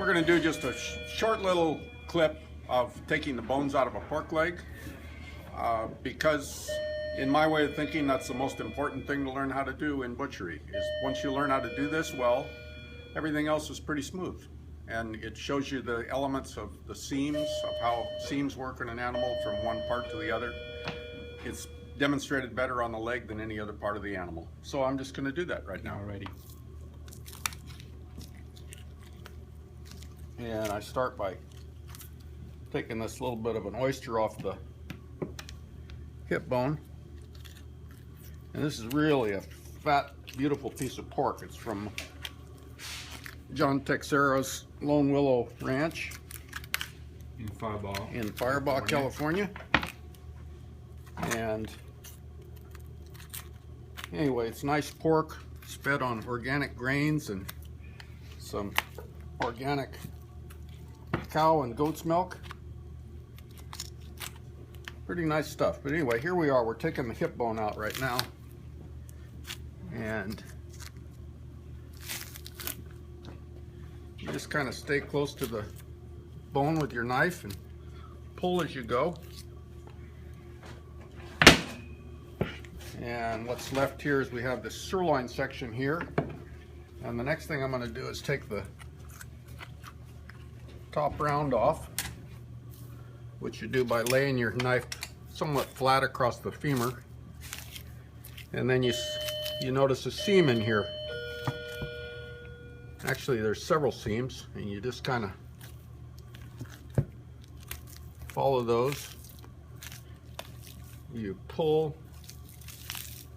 We're going to do just a short little clip of taking the bones out of a pork leg because in my way of thinking that's the most important thing to learn how to do in butchery. Is once you learn how to do this well, everything else is pretty smooth, and it shows you the elements of the seams, of how seams work in an animal from one part to the other. It's demonstrated better on the leg than any other part of the animal. So I'm just going to do that right now. Alrighty. And I start by taking this little bit of an oyster off the hip bone. And this is really a fat, beautiful piece of pork. It's from John Texeira's Lone Willow Ranch In Firebaugh. Firebaugh, California. And anyway, it's nice pork. It's fed on organic grains and some organic cow and goat's milk. Pretty nice stuff. But anyway, here we are. We're taking the hip bone out right now. And you just kind of stay close to the bone with your knife and pull as you go. And what's left here is we have this sirloin section here. And the next thing I'm going to do is take the top round off, which you do by laying your knife somewhat flat across the femur. And then you notice a seam in here. Actually, there's several seams, and you just kind of follow those. You pull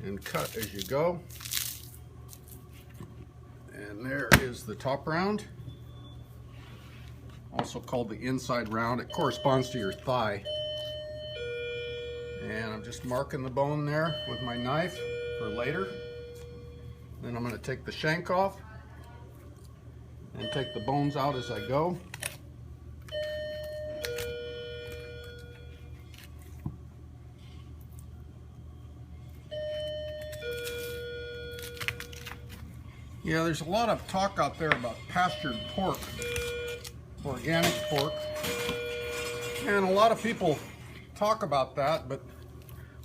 and cut as you go. And there is the top round, also called the inside round. It corresponds to your thigh. And I'm just marking the bone there with my knife for later. Then I'm going to take the shank off and take the bones out as I go. Yeah, there's a lot of talk out there about pastured pork, organic pork, and a lot of people talk about that, but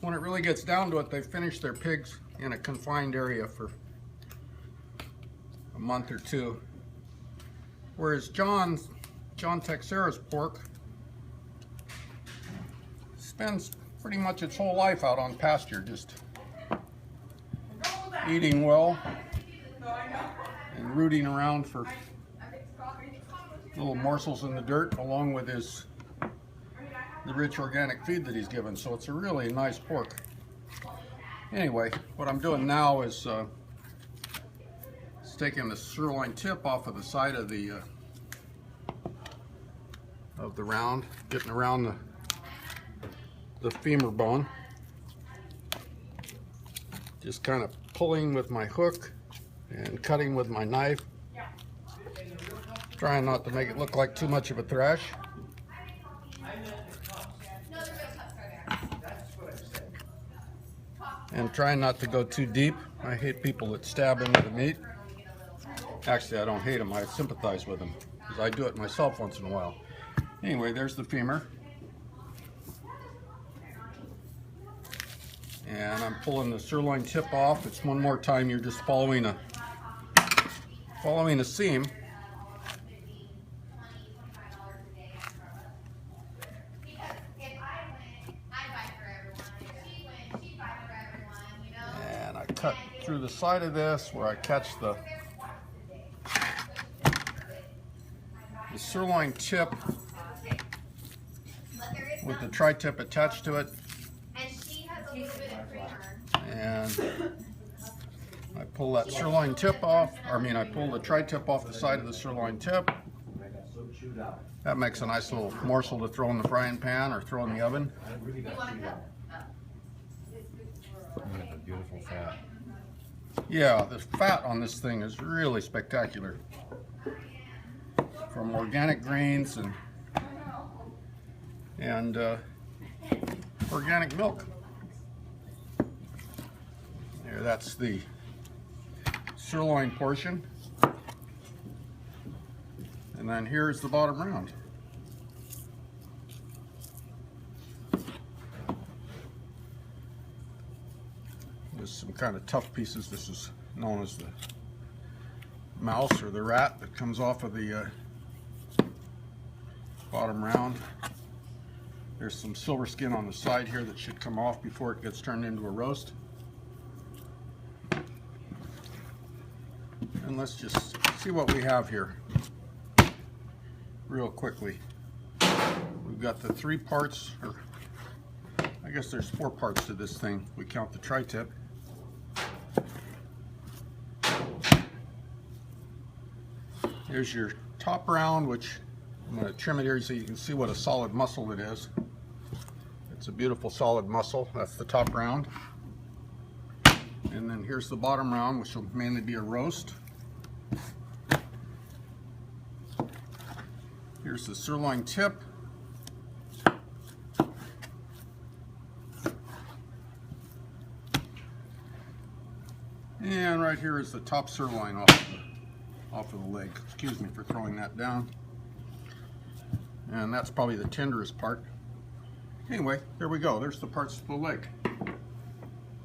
when it really gets down to it, they finish their pigs in a confined area for a month or two. Whereas John Texeira's pork spends pretty much its whole life out on pasture, just eating well and rooting around for little morsels in the dirt, along with the rich organic feed that he's given. So it's a really nice pork. Anyway, what I'm doing now is taking the sirloin tip off of the side of the round, getting around the femur bone, just kind of pulling with my hook and cutting with my knife, trying not to make it look like too much of a thrash. And trying not to go too deep. I hate people that stab into the meat. Actually, I don't hate them, I sympathize with them, because I do it myself once in a while. Anyway, there's the femur. And I'm pulling the sirloin tip off. It's one more time, you're just following a seam. And I cut through the side of this where I catch the sirloin tip with the tri-tip attached to it. And I pull that sirloin tip off, I pull the tri-tip off the side of the sirloin tip. That makes a nice little morsel to throw in the frying pan or throw in the oven. Beautiful fat. Yeah, the fat on this thing is really spectacular. From organic grains and organic milk. There, that's the sirloin portion. And then here's the bottom round. There's some kind of tough pieces. This is known as the mouse or the rat that comes off of the bottom round. There's some silver skin on the side here that should come off before it gets turned into a roast. And let's just see what we have here real quickly. We've got the 3 parts, or I guess there's 4 parts to this thing. We count the tri-tip. Here's your top round, which I'm going to trim it here so you can see what a solid muscle it is. It's a beautiful solid muscle. That's the top round. And then here's the bottom round, which will mainly be a roast. Here's the sirloin tip. And right here is the top sirloin off of the leg. Excuse me for throwing that down. And that's probably the tenderest part. Anyway, there we go. There's the parts of the leg.